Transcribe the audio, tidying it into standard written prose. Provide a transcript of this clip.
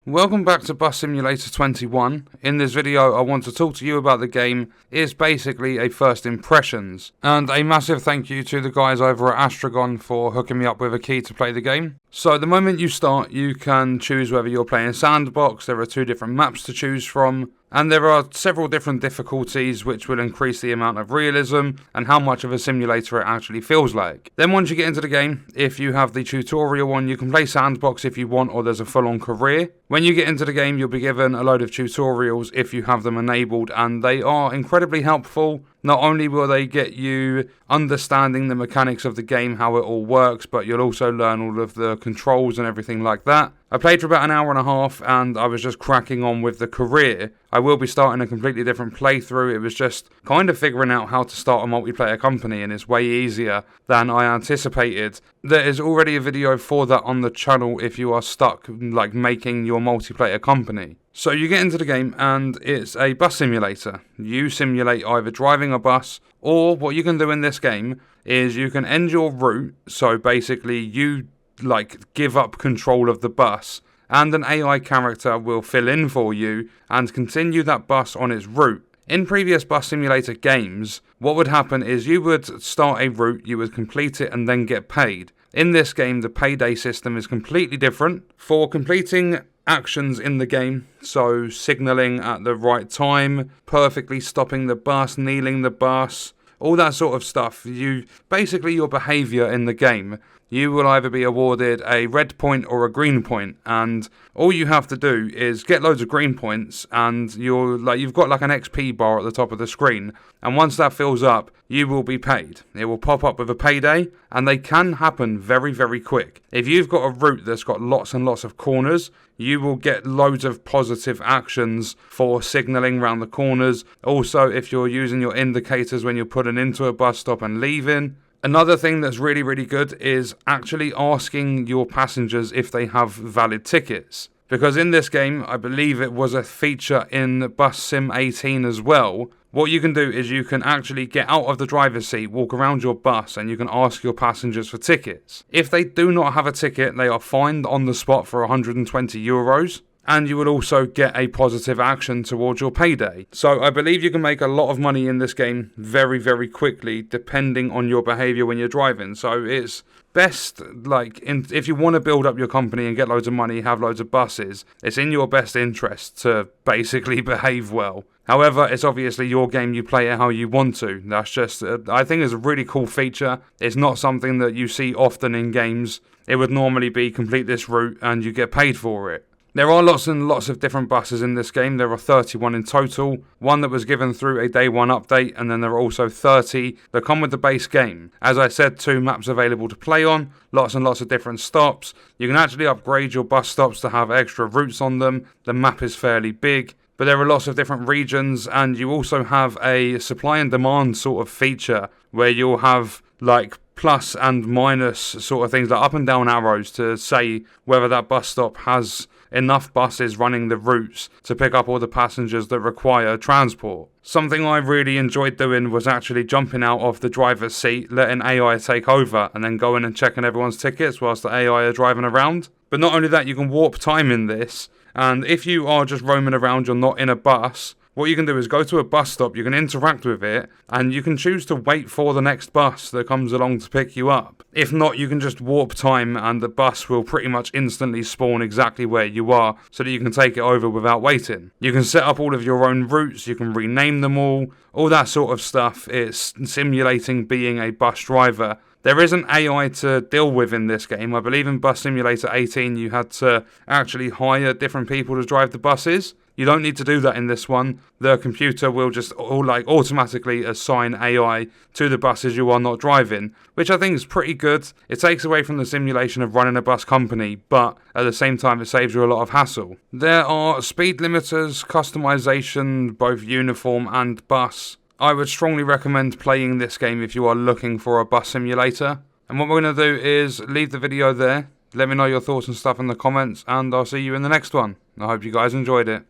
Welcome back to Bus Simulator 21. In this video I want to talk to you about the game. It's basically a first impressions, and a massive thank you to the guys over at Astragon for hooking me up with a key to play the game. So the moment you start, you can choose whether you're playing sandbox. There are 2 different maps to choose from, and there are several different difficulties which will increase the amount of realism and how much of a simulator it actually feels like. Then once you get into the game, if you have the tutorial on, you can play sandbox if you want, or there's a full-on career. When you get into the game, you'll be given a load of tutorials if you have them enabled, and they are incredibly helpful. Not only will they get you understanding the mechanics of the game, how it all works, but you'll also learn all of the controls and everything like that. I played for about an hour and a half and I was just cracking on with the career. I will be starting a completely different playthrough. It was just kind of figuring out how to start a multiplayer company, and it's way easier than I anticipated. There is already a video for that on the channel if you are stuck like making your multiplayer company. So you get into the game and it's a bus simulator. You simulate either driving a bus, or what you can do in this game is you can end your route. So basically you give up control of the bus, and an AI character will fill in for you and continue that bus on its route. In previous bus simulator games, what would happen is you would start a route, you would complete it and then get paid. In this game, the payday system is completely different. For completing actions in the game, so signalling at the right time, perfectly stopping the bus, kneeling the bus, all that sort of stuff, your behaviour in the game, you will either be awarded a red point or a green point, and all you have to do is get loads of green points, and you've got like an XP bar at the top of the screen, and once that fills up, you will be paid. It will pop up with a payday, and they can happen very, very quick. If you've got a route that's got lots and lots of corners, you will get loads of positive actions for signalling around the corners. Also, if you're using your indicators when you're putting into a bus stop and leaving. Another thing that's really, really good is actually asking your passengers if they have valid tickets. Because in this game, I believe it was a feature in Bus Sim 18 as well. What you can do is you can actually get out of the driver's seat, walk around your bus, and you can ask your passengers for tickets. If they do not have a ticket, they are fined on the spot for €120. And you will also get a positive action towards your payday. So I believe you can make a lot of money in this game very, very quickly, depending on your behaviour when you're driving. So it's best, if you want to build up your company and get loads of money, have loads of buses, it's in your best interest to basically behave well. However, it's obviously your game, you play it how you want to. That's just, I think it's a really cool feature. It's not something that you see often in games. It would normally be complete this route and you get paid for it. There are lots and lots of different buses in this game. There are 31 in total, one that was given through a day 1 update, and then there are also 30 that come with the base game. As I said, 2 maps available to play on, lots and lots of different stops. You can actually upgrade your bus stops to have extra routes on them. The map is fairly big, but there are lots of different regions, and you also have a supply and demand sort of feature where you'll have plus and minus sort of things, like up and down arrows to say whether that bus stop has enough buses running the routes to pick up all the passengers that require transport. Something I really enjoyed doing was actually jumping out of the driver's seat, letting AI take over, and then going and checking everyone's tickets whilst the AI are driving around. But not only that, you can warp time in this, and if you are just roaming around, you're not in a bus, what you can do is go to a bus stop, you can interact with it, and you can choose to wait for the next bus that comes along to pick you up. If not, you can just warp time and the bus will pretty much instantly spawn exactly where you are so that you can take it over without waiting. You can set up all of your own routes, you can rename them all that sort of stuff. It's simulating being a bus driver. There isn't AI to deal with in this game. I believe in Bus Simulator 18 you had to actually hire different people to drive the buses. You don't need to do that in this one. The computer will just automatically assign AI to the buses you are not driving, which I think is pretty good. It takes away from the simulation of running a bus company, but at the same time it saves you a lot of hassle. There are speed limiters, customization, both uniform and bus. I would strongly recommend playing this game if you are looking for a bus simulator. And what we're going to do is leave the video there. Let me know your thoughts and stuff in the comments, and I'll see you in the next one. I hope you guys enjoyed it.